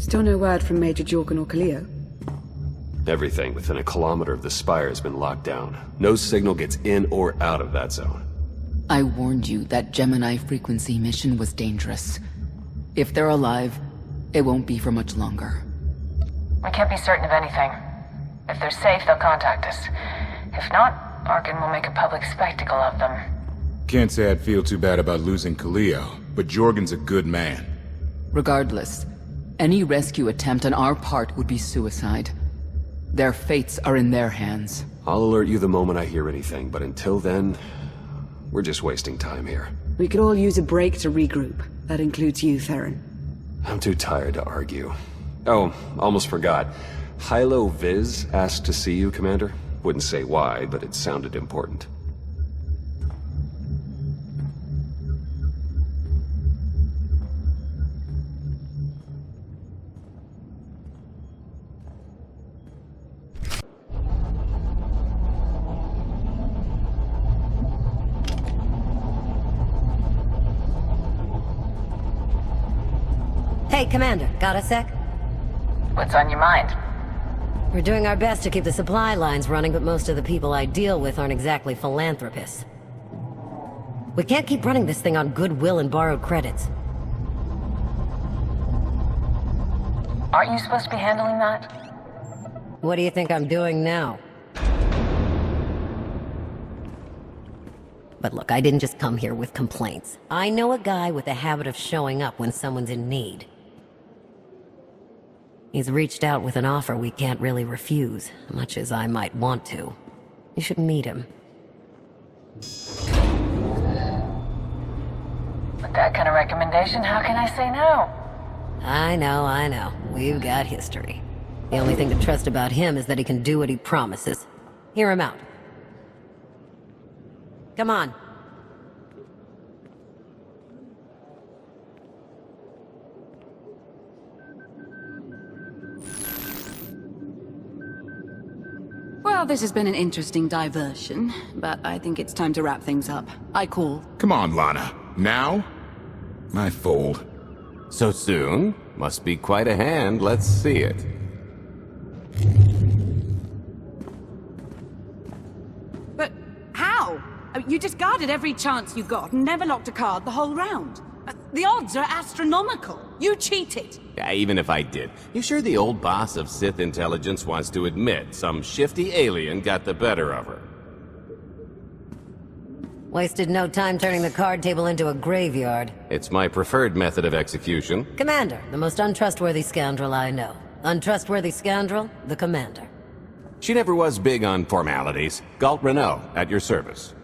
Still no word from Major Jorgen or Khalil? Everything within a kilometer of the spire has been locked down. No signal gets in or out of that zone. I warned you that Gemini frequency mission was dangerous. If they're alive, it won't be for much longer. We can't be certain of anything. If they're safe, they'll contact us. If not, Arkin will make a public spectacle of them. Can't say I'd feel too bad about losing Khalil, but Jorgen's a good man. Regardless, any rescue attempt on our part would be suicide. Their fates are in their hands. I'll alert you the moment I hear anything, but until then, we're just wasting time here. We could all use a break to regroup. That includes you, Theron. I'm too tired to argue. Oh, almost forgot. Hilo Viz asked to see you, Commander. Wouldn't say why, but it sounded important. Hey, Commander, got a sec? What's on your mind? We're doing our best to keep the supply lines running, but most of the people I deal with aren't exactly philanthropists. We can't keep running this thing on goodwill and borrowed credits. Aren't you supposed to be handling that? What do you think I'm doing now? But look, I didn't just come here with complaints. I know a guy with a habit of showing up when someone's in need. He's reached out with an offer we can't really refuse, much as I might want to. You should meet him. With that kind of recommendation, how can I say no? I know. We've got history. The only thing to trust about him is that he can do what he promises. Hear him out. Come on. Well, this has been an interesting diversion, but I think it's time to wrap things up. I call. Come on, Lana. Now? I fold. So soon? Must be quite a hand. Let's see it. But how? You discarded every chance you got and never locked a card the whole round. The odds are astronomical. You cheated. Yeah, even if I did. You sure the old boss of Sith intelligence wants to admit some shifty alien got the better of her? Wasted no time turning the card table into a graveyard. It's my preferred method of execution. Commander, the most untrustworthy scoundrel I know. Untrustworthy scoundrel, the Commander. She never was big on formalities. Galt Renault, at your service.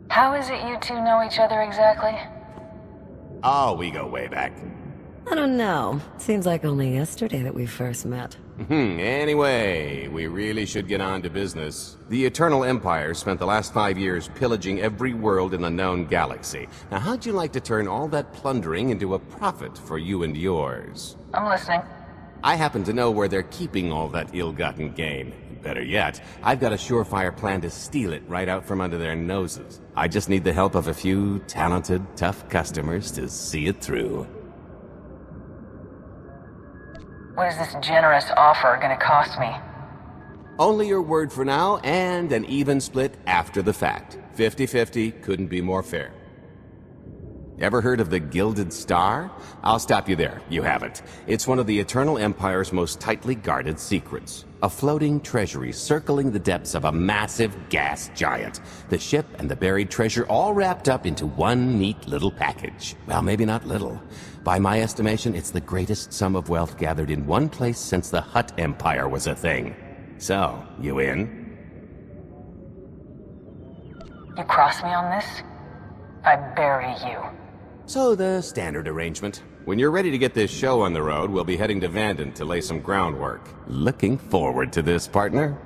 How is it you two know each other exactly? Oh, we go way back. I don't know. Seems like only yesterday that we first met. Anyway, we really should get on to business. The Eternal Empire spent the last 5 years pillaging every world in the known galaxy. Now, how'd you like to turn all that plundering into a profit for you and yours? I'm listening. I happen to know where they're keeping all that ill-gotten gain. Better yet, I've got a surefire plan to steal it right out from under their noses. I just need the help of a few talented, tough customers to see it through. What is this generous offer gonna cost me? Only your word for now, and an even split after the fact. 50-50 couldn't be more fair. Ever heard of the Gilded Star? I'll stop you there. You haven't. It's one of the Eternal Empire's most tightly guarded secrets. A floating treasury circling the depths of a massive gas giant. The ship and the buried treasure all wrapped up into one neat little package. Well, maybe not little. By my estimation, it's the greatest sum of wealth gathered in one place since the Hutt Empire was a thing. So, you in? You cross me on this, I bury you. So the standard arrangement. When you're ready to get this show on the road, we'll be heading to Vanden to lay some groundwork. Looking forward to this, partner.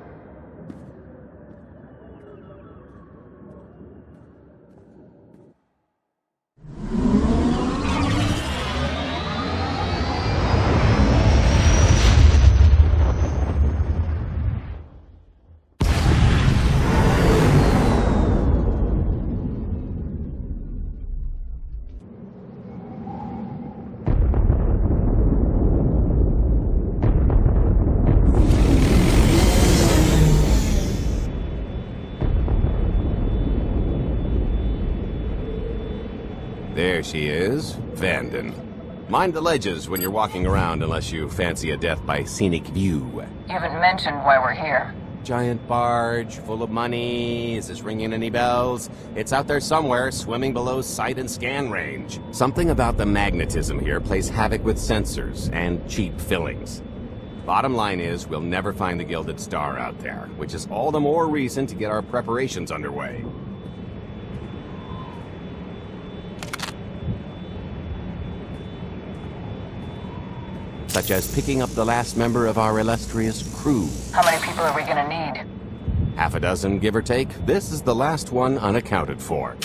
There she is, Vanden. Mind the ledges when you're walking around unless you fancy a death by scenic view. You haven't mentioned why we're here. Giant barge, full of money. Is this ringing any bells? It's out there somewhere, swimming below sight and scan range. Something about the magnetism here plays havoc with sensors and cheap fillings. Bottom line is, we'll never find the Gilded Star out there, which is all the more reason to get our preparations underway. Such as picking up the last member of our illustrious crew. How many people are we gonna need? Half a dozen, give or take. This is the last one unaccounted for.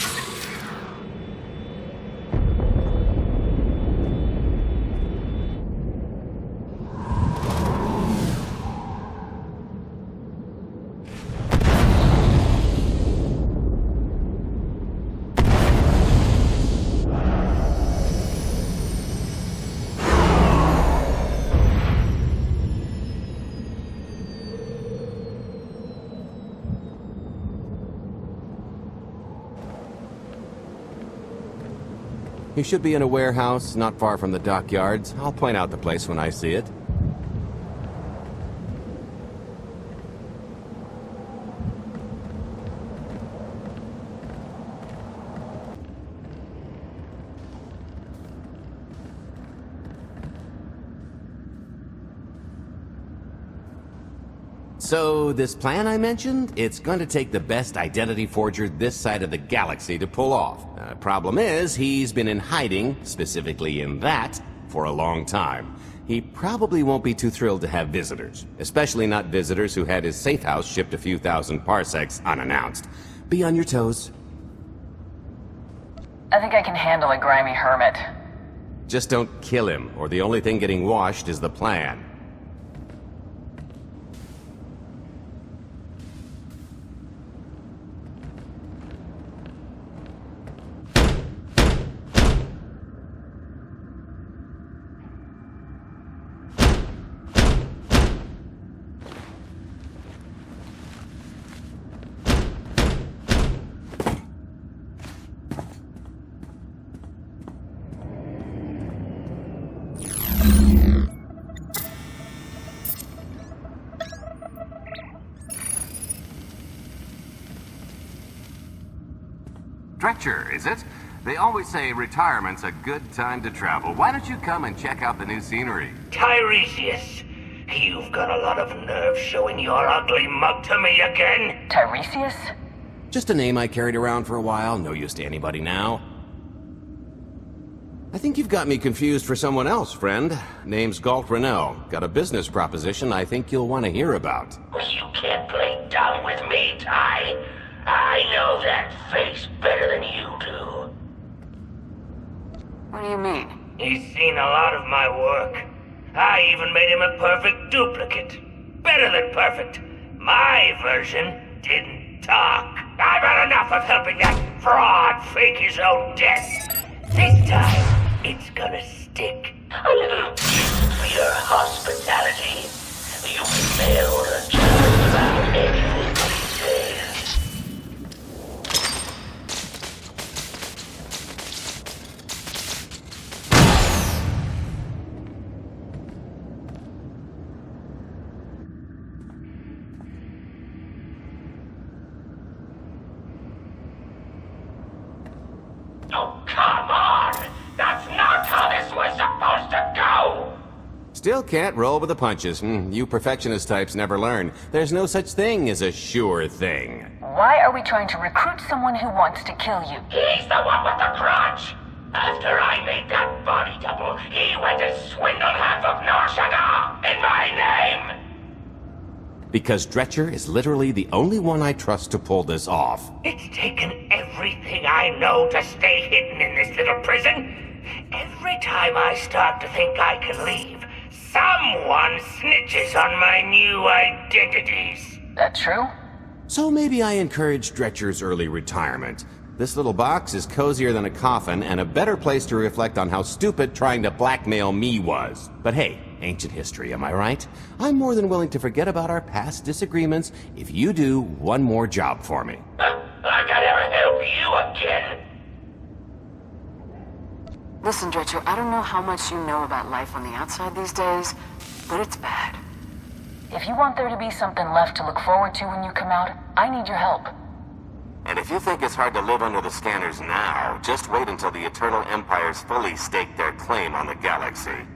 You should be in a warehouse not far from the dockyards. I'll point out the place when I see it. So, this plan I mentioned, it's going to take the best identity forger this side of the galaxy to pull off. Problem is, he's been in hiding, specifically in that, for a long time. He probably won't be too thrilled to have visitors, especially not visitors who had his safe house shipped a few thousand parsecs unannounced. Be on your toes. I think I can handle a grimy hermit. Just don't kill him, or the only thing getting washed is the plan. Dretcher, is it? They always say retirement's a good time to travel. Why don't you come and check out the new scenery? Tiresias, you've got a lot of nerve showing your ugly mug to me again. Tiresias? Just a name I carried around for a while, no use to anybody now. I think you've got me confused for someone else, friend. Name's Galt Renell. Got a business proposition I think you'll want to hear about. You can't play dumb with me, Ty. I know that face better than you do. What do you mean? He's seen a lot of my work. I even made him a perfect duplicate. Better than perfect. My version didn't talk. I've had enough of helping that fraud fake his own death. This time, it's gonna stick. A little gift for your hospitality. You can mail the child without any details. Oh, come on! That's not how this was supposed to go! Still can't roll with the punches. You perfectionist types never learn. There's no such thing as a sure thing. Why are we trying to recruit someone who wants to kill you? He's the one with the grudge! After I made that body double, he went and swindled half of Norshada in my name! Because Dretcher is literally the only one I trust to pull this off. It's taken everything I know to stay hidden in this little prison. Every time I start to think I can leave, someone snitches on my new identities. That true? So maybe I encourage Dretcher's early retirement. This little box is cozier than a coffin and a better place to reflect on how stupid trying to blackmail me was. But hey, ancient history, am I right? I'm more than willing to forget about our past disagreements if you do one more job for me. I gotta help you again. Listen, Dretcher, I don't know how much you know about life on the outside these days, but it's bad. If you want there to be something left to look forward to when you come out, I need your help. And if you think it's hard to live under the scanners now, just wait until the Eternal Empires fully stake their claim on the galaxy.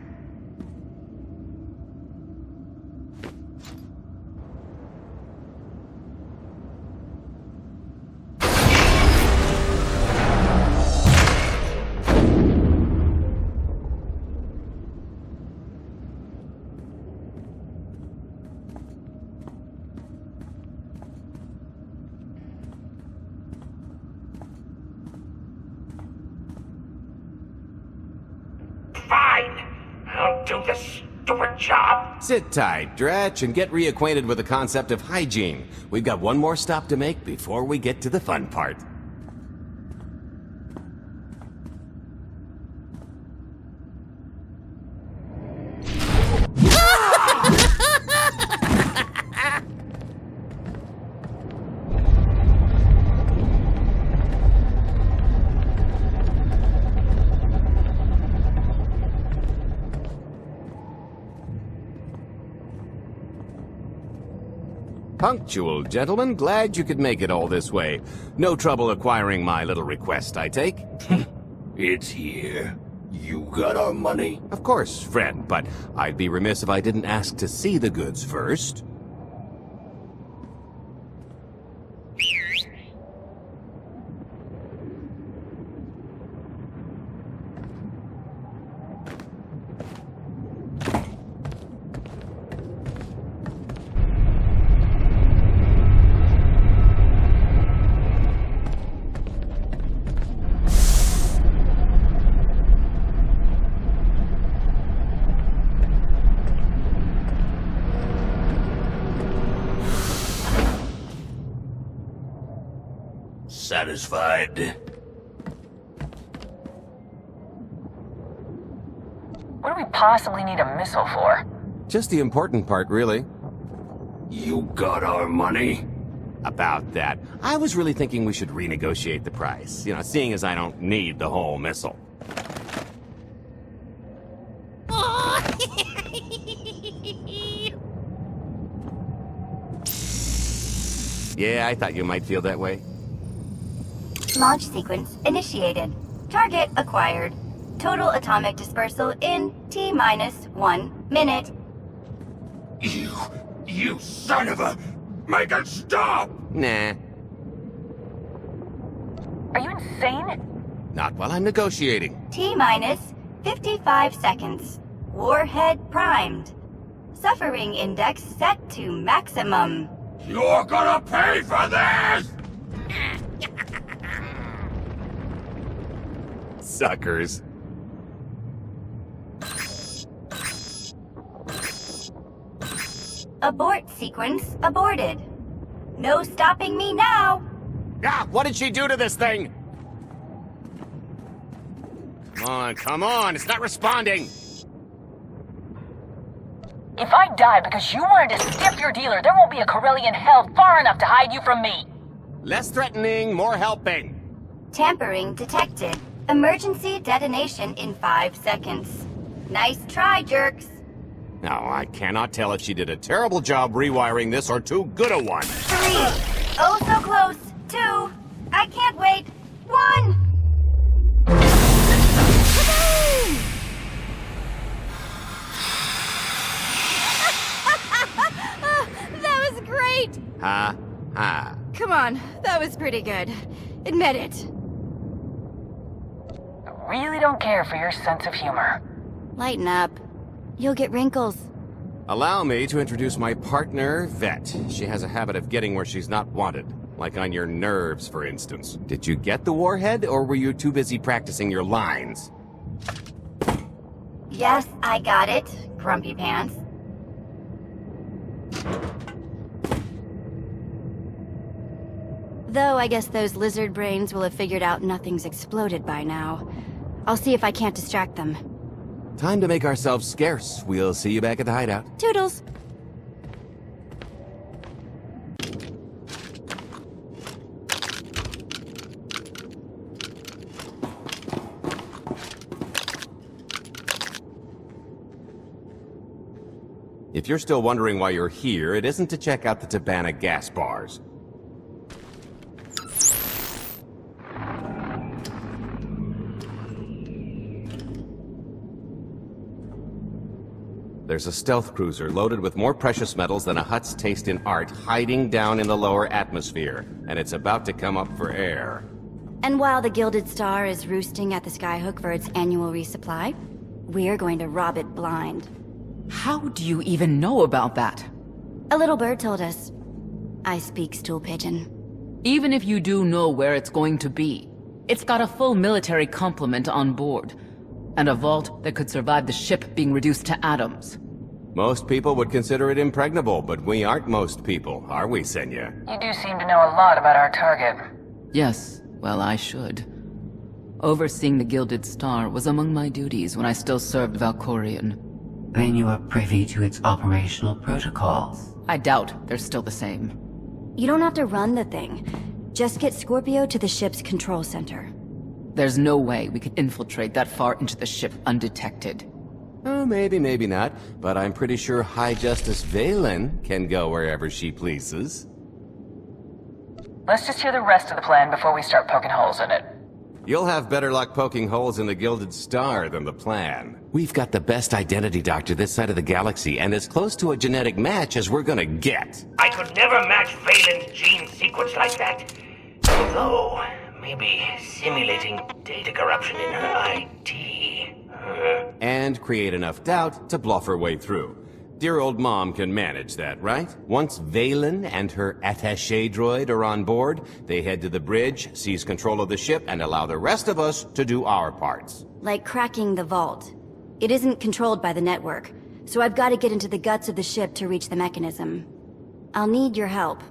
I'll do this stupid job. Sit tight, Dretch, and get reacquainted with the concept of hygiene. We've got one more stop to make before we get to the fun part. Punctual, gentlemen. Glad you could make it all this way. No trouble acquiring my little request, I take? It's here. You got our money? Of course, friend, but I'd be remiss if I didn't ask to see the goods first. Satisfied? What do we possibly need a missile for? Just the important part, really. You got our money? About that. I was really thinking we should renegotiate the price. You know, seeing as I don't need the whole missile. Yeah, I thought you might feel that way. Launch sequence initiated. Target acquired. Total atomic dispersal in T-1 minute. You son of a... Make it stop! Nah. Are you insane? Not while I'm negotiating. T-minus 55 seconds. Warhead primed. Suffering index set to maximum. You're gonna pay for this! Suckers. Abort sequence aborted. No stopping me now. Ah, what did she do to this thing? Come on, it's not responding. If I die because you wanted to stiff your dealer, there won't be a Corellian hell far enough to hide you from me. Less threatening, more helping. Tampering detected. Emergency detonation in 5 seconds. Nice try, jerks. Now, I cannot tell if she did a terrible job rewiring this or too good a one. 3. Oh, so close. 2. I can't wait. 1. That was great! Ha, ha. Come on, that was pretty good. Admit it. I really don't care for your sense of humor. Lighten up. You'll get wrinkles. Allow me to introduce my partner, Vet. She has a habit of getting where she's not wanted. Like on your nerves, for instance. Did you get the warhead, or were you too busy practicing your lines? Yes, I got it, Grumpy Pants. Though I guess those lizard brains will have figured out nothing's exploded by now. I'll see if I can't distract them. Time to make ourselves scarce. We'll see you back at the hideout. Toodles! If you're still wondering why you're here, it isn't to check out the Tabana gas bars. There's a stealth cruiser loaded with more precious metals than a Hutt's taste in art hiding down in the lower atmosphere, and it's about to come up for air. And while the Gilded Star is roosting at the Skyhook for its annual resupply, we're going to rob it blind. How do you even know about that? A little bird told us. I speak stool pigeon. Even if you do know where it's going to be, it's got a full military complement on board, and a vault that could survive the ship being reduced to atoms. Most people would consider it impregnable, but we aren't most people, are we, Senya? You do seem to know a lot about our target. Yes, well, I should. Overseeing the Gilded Star was among my duties when I still served Valkorion. Then you are privy to its operational protocols. I doubt they're still the same. You don't have to run the thing. Just get Scorpio to the ship's control center. There's no way we could infiltrate that far into the ship undetected. Oh, maybe, maybe not. But I'm pretty sure High Justice Valen can go wherever she pleases. Let's just hear the rest of the plan before we start poking holes in it. You'll have better luck poking holes in the Gilded Star than the plan. We've got the best identity doctor this side of the galaxy, and as close to a genetic match as we're gonna get. I could never match Valen's gene sequence like that. Although, maybe simulating data corruption in her IT. And create enough doubt to bluff her way through. Dear old mom can manage that, right? Once Valen and her attaché droid are on board, they head to the bridge, seize control of the ship, and allow the rest of us to do our parts. Like cracking the vault. It isn't controlled by the network, so I've got to get into the guts of the ship to reach the mechanism. I'll need your help.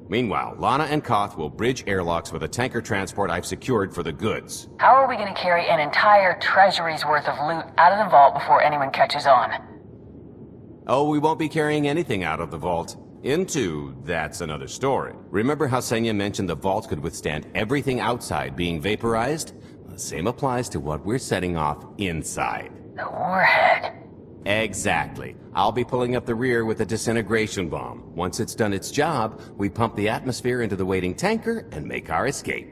Meanwhile, Lana and Koth will bridge airlocks with a tanker transport I've secured for the goods. How are we going to carry an entire treasury's worth of loot out of the vault before anyone catches on? Oh, we won't be carrying anything out of the vault. Into, that's another story. Remember how Senya mentioned the vault could withstand everything outside being vaporized? The same applies to what we're setting off inside. The warhead. Exactly. I'll be pulling up the rear with a disintegration bomb. Once it's done its job, we pump the atmosphere into the waiting tanker and make our escape.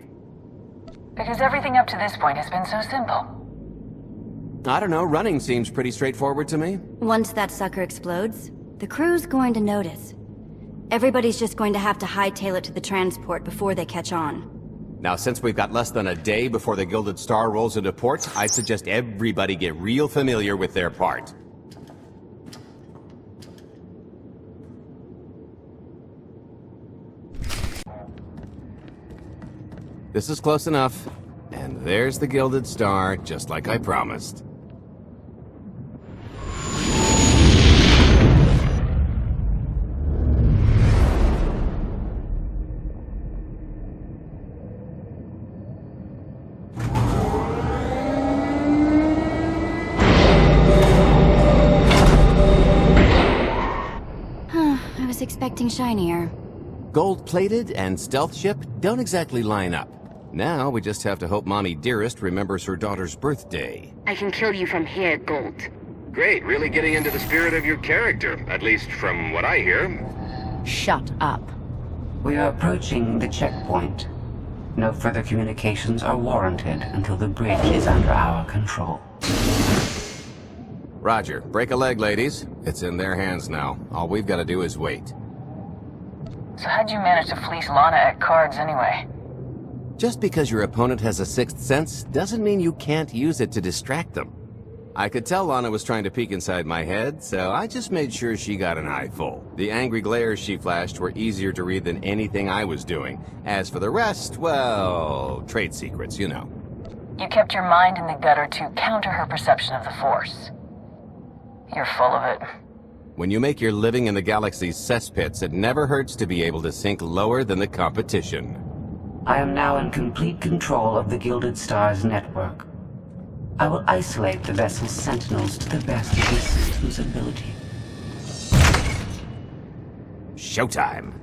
Because everything up to this point has been so simple. I don't know, running seems pretty straightforward to me. Once that sucker explodes, the crew's going to notice. Everybody's just going to have to hightail it to the transport before they catch on. Now, since we've got less than a day before the Gilded Star rolls into port, I suggest everybody get real familiar with their part. This is close enough. And there's the Gilded Star, just like I promised. I was expecting shinier. Gold-plated and stealth ship don't exactly line up. Now, we just have to hope Mommy Dearest remembers her daughter's birthday. I can kill you from here, Gold. Great, really getting into the spirit of your character, at least from what I hear. Shut up. We are approaching the checkpoint. No further communications are warranted until the bridge is under our control. Roger. Break a leg, ladies. It's in their hands now. All we've got to do is wait. So how'd you manage to fleece Lana at cards anyway? Just because your opponent has a sixth sense doesn't mean you can't use it to distract them. I could tell Lana was trying to peek inside my head, so I just made sure she got an eye full. The angry glares she flashed were easier to read than anything I was doing. As for the rest, well, trade secrets, you know. You kept your mind in the gutter to counter her perception of the Force. You're full of it. When you make your living in the galaxy's cesspits, it never hurts to be able to sink lower than the competition. I am now in complete control of the Gilded Star's network. I will isolate the vessel's sentinels to the best of the system's ability. Showtime.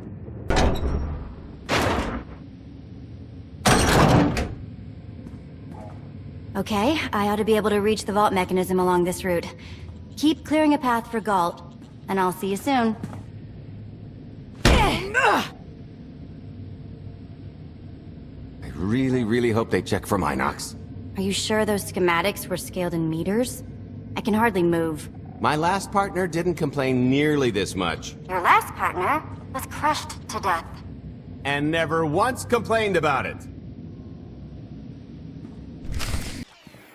Okay, I ought to be able to reach the vault mechanism along this route. Keep clearing a path for Galt. And I'll see you soon. I really hope they check for Minox. Are you sure those schematics were scaled in meters? I can hardly move. My last partner didn't complain nearly this much. Your last partner was crushed to death. And never once complained about it.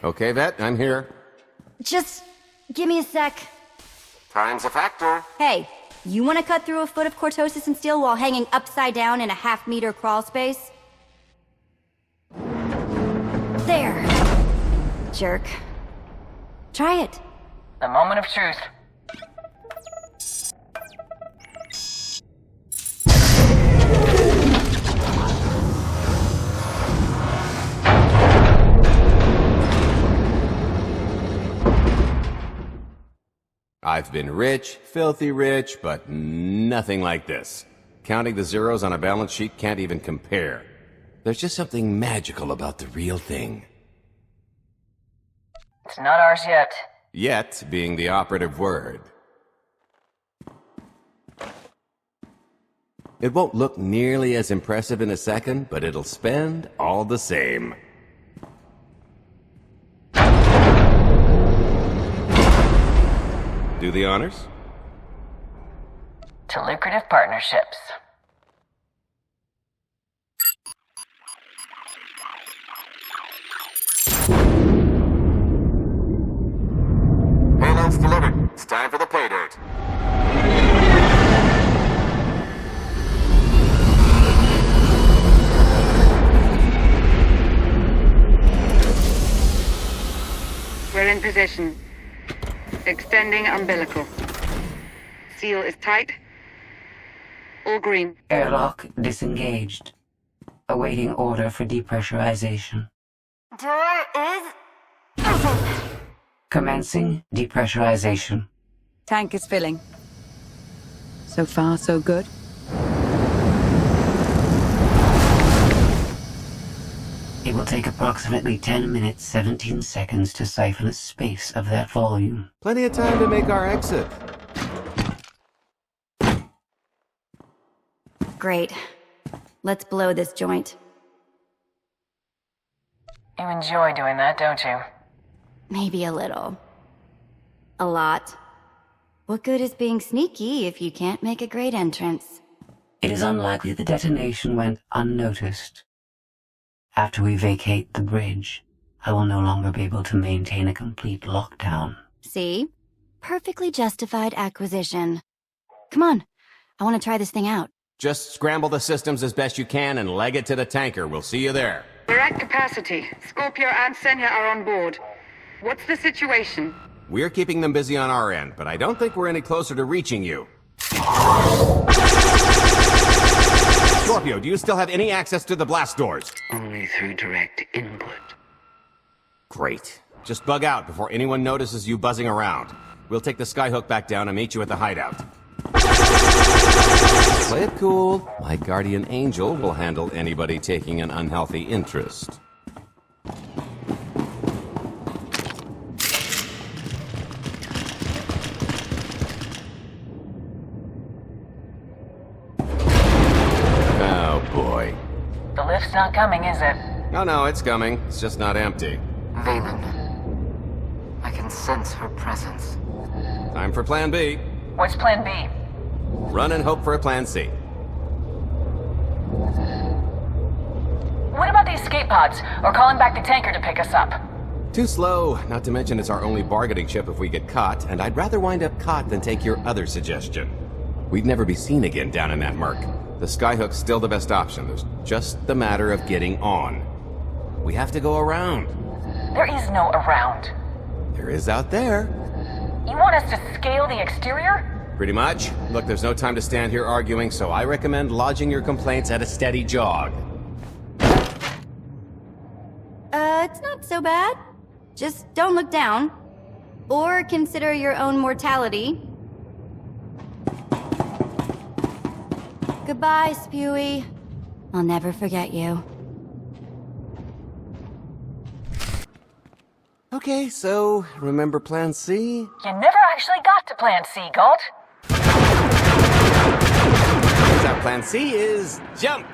Okay, Vet, I'm here. Just give me a sec. Time's a factor. Hey, you want to cut through a foot of cortosis and steel while hanging upside down in a half-meter crawl space? There. Jerk. Try it. The moment of truth. I've been rich, filthy rich, but nothing like this. Counting the zeros on a balance sheet can't even compare. There's just something magical about the real thing. It's not ours yet. Yet being the operative word. It won't look nearly as impressive in a second, but it'll spend all the same. Do the honors? To lucrative partnerships. Payload's delivered. It's time for the pay dirt. We're in position. Extending umbilical. Seal is tight. All green. Airlock disengaged. Awaiting order for depressurization. Door is open. Commencing depressurization. Tank is filling. So far, so good. It will take approximately 10 minutes, 17 seconds to siphon a space of that volume. Plenty of time to make our exit. Great. Let's blow this joint. You enjoy doing that, don't you? Maybe a little. A lot. What good is being sneaky if you can't make a great entrance? It is unlikely the detonation went unnoticed. After we vacate the bridge, I will no longer be able to maintain a complete lockdown. See? Perfectly justified acquisition. Come on. I want to try this thing out. Just scramble the systems as best you can and leg it to the tanker. We'll see you there. We're at capacity. Scorpio and Senya are on board. What's the situation? We're keeping them busy on our end, but I don't think we're any closer to reaching you. Scorpio, do you still have any access to the blast doors? Only through direct input. Great. Just bug out before anyone notices you buzzing around. We'll take the skyhook back down and meet you at the hideout. Play it cool. My guardian angel will handle anybody taking an unhealthy interest. Oh boy. The lift's not coming, is it? Oh no, it's coming. It's just not empty. Valen. I can sense her presence. Time for plan B. What's plan B? Run and hope for a plan C. What about the escape pods? Or calling back the tanker to pick us up? Too slow, not to mention it's our only bargaining chip if we get caught, and I'd rather wind up caught than take your other suggestion. We'd never be seen again down in that murk. The skyhook's still the best option. There's just the matter of getting on. We have to go around. There is no around. There is out there. You want us to scale the exterior? Pretty much. Look, there's no time to stand here arguing, so I recommend lodging your complaints at a steady jog. It's not so bad. Just don't look down. Or consider your own mortality. Goodbye, Spewy. I'll never forget you. Okay, so remember plan C? You never actually got to plan C, Galt. out. Plan C is jump.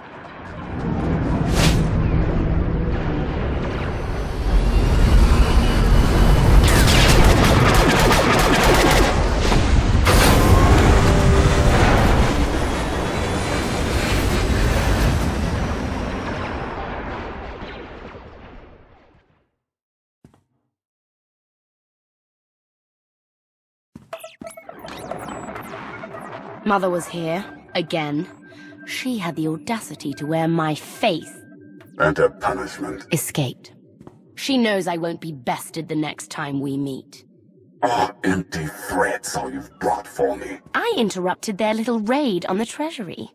Mother was here, again. She had the audacity to wear my face. And her punishment? Escaped. She knows I won't be bested the next time we meet. Are empty threats all you've brought for me? I interrupted their little raid on the treasury.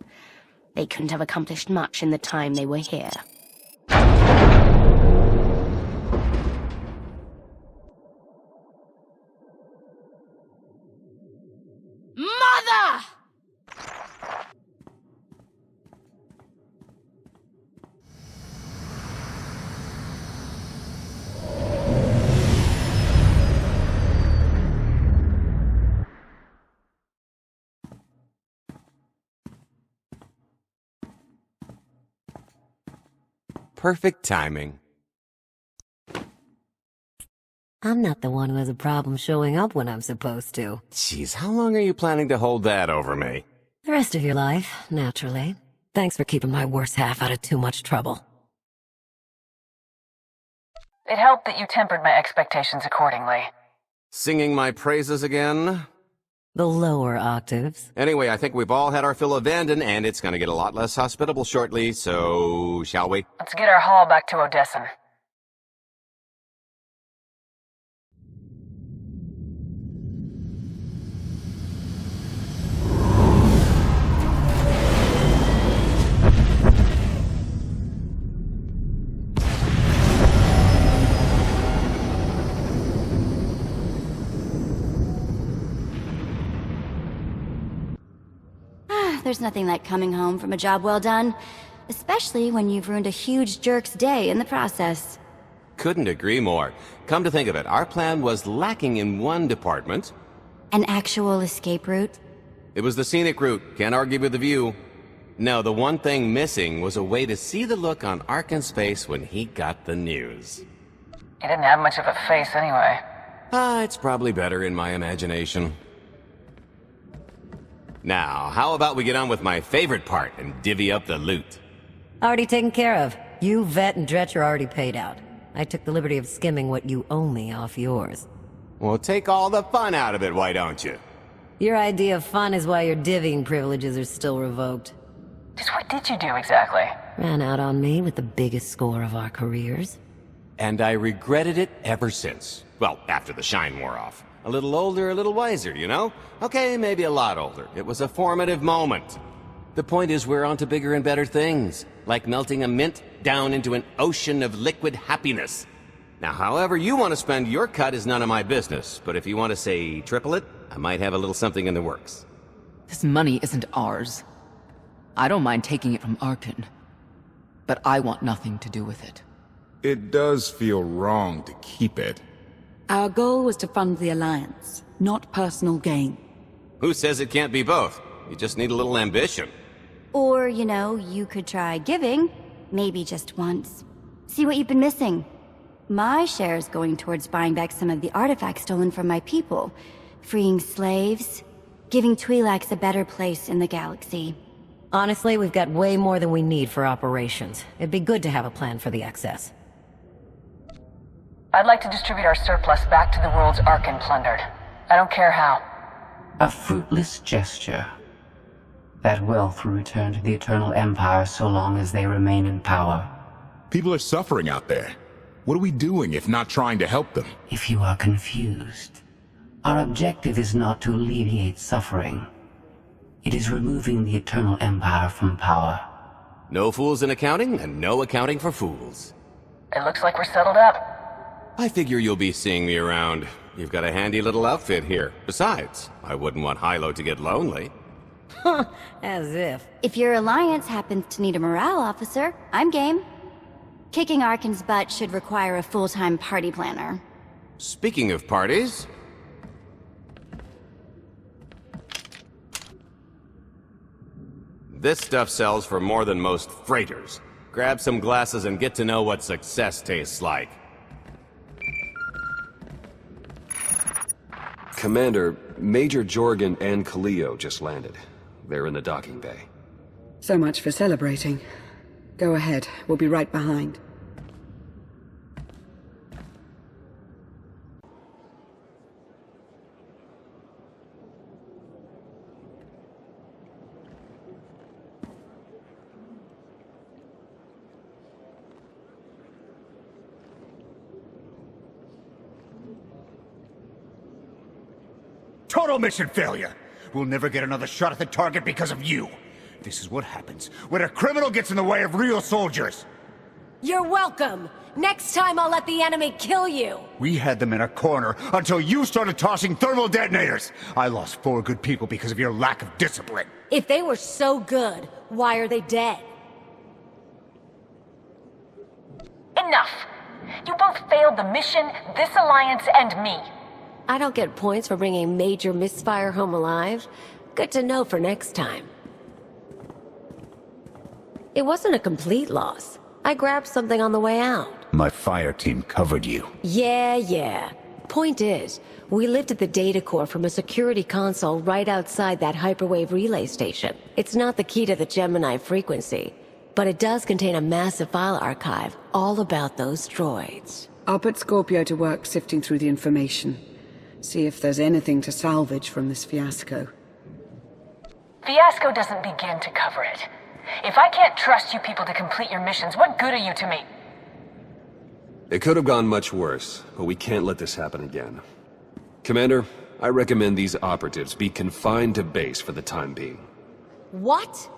They couldn't have accomplished much in the time they were here. Mother! Perfect timing. I'm not the one who has a problem showing up when I'm supposed to. Jeez, how long are you planning to hold that over me? The rest of your life, naturally. Thanks for keeping my worse half out of too much trouble. It helped that you tempered my expectations accordingly. Singing my praises again? The lower octaves. Anyway, I think we've all had our fill of Vanden, and it's gonna get a lot less hospitable shortly, so shall we? Let's get our haul back to Odessan. There's nothing like coming home from a job well done, especially when you've ruined a huge jerk's day in the process. Couldn't agree more. Come to think of it, our plan was lacking in one department. An actual escape route? It was the scenic route, can't argue with the view. No, the one thing missing was a way to see the look on Arkin's face when he got the news. He didn't have much of a face anyway. It's probably better in my imagination. Now, how about we get on with my favorite part and divvy up the loot? Already taken care of. You, Vet, and Dretch are already paid out. I took the liberty of skimming what you owe me off yours. Well, take all the fun out of it, why don't you? Your idea of fun is why your divvying privileges are still revoked. Just what did you do exactly? Ran out on me with the biggest score of our careers. And I regretted it ever since. Well, after the shine wore off. A little older, a little wiser, you know? Okay, maybe a lot older. It was a formative moment. The point is we're on to bigger and better things, like melting a mint down into an ocean of liquid happiness. Now, however you want to spend your cut is none of my business, but if you want to say triple it, I might have a little something in the works. This money isn't ours. I don't mind taking it from Arkin, but I want nothing to do with it. It does feel wrong to keep it. Our goal was to fund the Alliance, not personal gain. Who says it can't be both? You just need a little ambition. Or, you know, you could try giving. Maybe just once. See what you've been missing. My share's going towards buying back some of the artifacts stolen from my people. Freeing slaves. Giving Twi'leks a better place in the galaxy. Honestly, we've got way more than we need for operations. It'd be good to have a plan for the excess. I'd like to distribute our surplus back to the worlds Arkin plundered. I don't care how. A fruitless gesture. That wealth will return to the Eternal Empire so long as they remain in power. People are suffering out there. What are we doing if not trying to help them? If you are confused, our objective is not to alleviate suffering. It is removing the Eternal Empire from power. No fools in accounting, and no accounting for fools. It looks like we're settled up. I figure you'll be seeing me around. You've got a handy little outfit here. Besides, I wouldn't want Hilo to get lonely. As if. If your alliance happens to need a morale officer, I'm game. Kicking Arkin's butt should require a full-time party planner. Speaking of parties... This stuff sells for more than most freighters. Grab some glasses and get to know what success tastes like. Commander, Major Jorgen and Khalil just landed. They're in the docking bay. So much for celebrating. Go ahead, we'll be right behind. Total mission failure! We'll never get another shot at the target because of you. This is what happens when a criminal gets in the way of real soldiers. You're welcome. Next time I'll let the enemy kill you. We had them in a corner until you started tossing thermal detonators. I lost 4 good people because of your lack of discipline. If they were so good, why are they dead? Enough! You both failed the mission, this alliance, and me. I don't get points for bringing Major Misfire home alive. Good to know for next time. It wasn't a complete loss. I grabbed something on the way out. My fire team covered you. Yeah. Point is, we lifted the data core from a security console right outside that hyperwave relay station. It's not the key to the Gemini frequency, but it does contain a massive file archive all about those droids. I'll put Scorpio to work sifting through the information. See if there's anything to salvage from this fiasco. Fiasco doesn't begin to cover it. If I can't trust you people to complete your missions, what good are you to me? It could have gone much worse, but we can't let this happen again. Commander, I recommend these operatives be confined to base for the time being. What?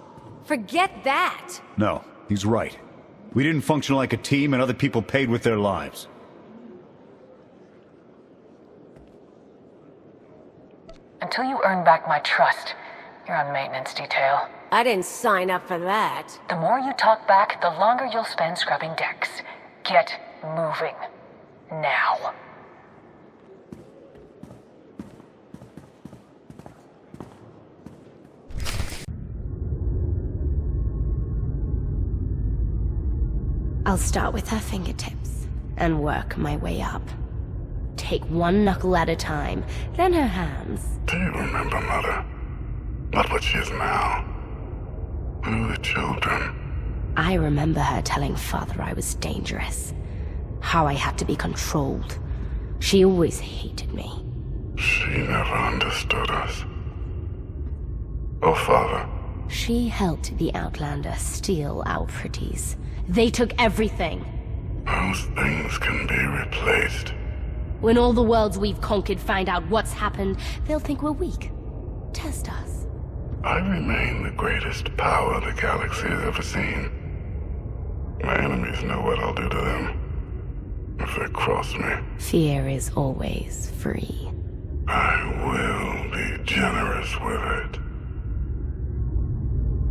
Forget that! No, he's right. We didn't function like a team and other people paid with their lives. Until you earn back my trust, you're on maintenance detail. I didn't sign up for that. The more you talk back, the longer you'll spend scrubbing decks. Get moving. Now. I'll start with her fingertips and work my way up. Take one knuckle at a time, then her hands. Do you remember, Mother? Not what she is now. We were children. I remember her telling Father I was dangerous. How I had to be controlled. She always hated me. She never understood us. Oh, Father. She helped the Outlander steal our pretties. They took everything. Those things can be replaced. When all the worlds we've conquered find out what's happened, they'll think we're weak. Test us. I remain the greatest power the galaxy has ever seen. My enemies know what I'll do to them if they cross me. Fear is always free. I will be generous with it.